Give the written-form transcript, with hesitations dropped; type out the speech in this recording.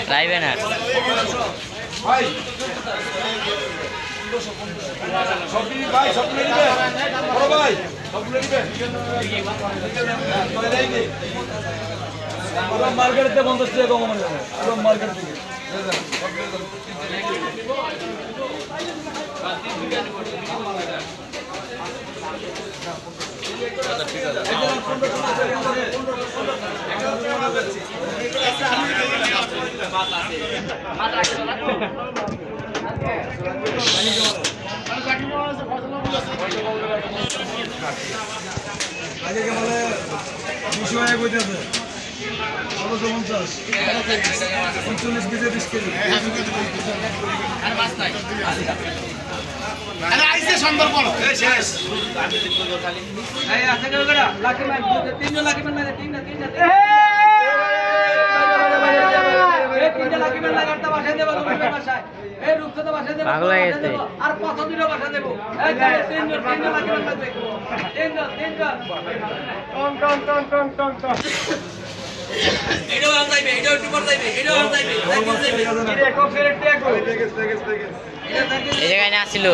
লাইভে না মার্কেট থেকে 50 টাকা কম মার্কেট থেকে আগে বলে 200 টাকা কইতেছে 150 45 কেজি 20 কেজি আর মাছ নাই আরে আইছে সুন্দরবন এই শেষ এই আছে কেডা লাকি মান 3 লাকি মান মানে 3 না তিনটা লাকি মান লাগাটা বাসায় দেব তুমি বাসায় এই রূপসা বাসায় দেব পাগল হয়ে গেছে আর কত দিন বাসায় দেব এই 3 লাকি মান লাগবে 3 টন এটা আর যাইবে এটা একটু পর যাইবে এটা আর যাইবে এটা কোন ফেরত ট্যাগ এই জায়গায় না ছিল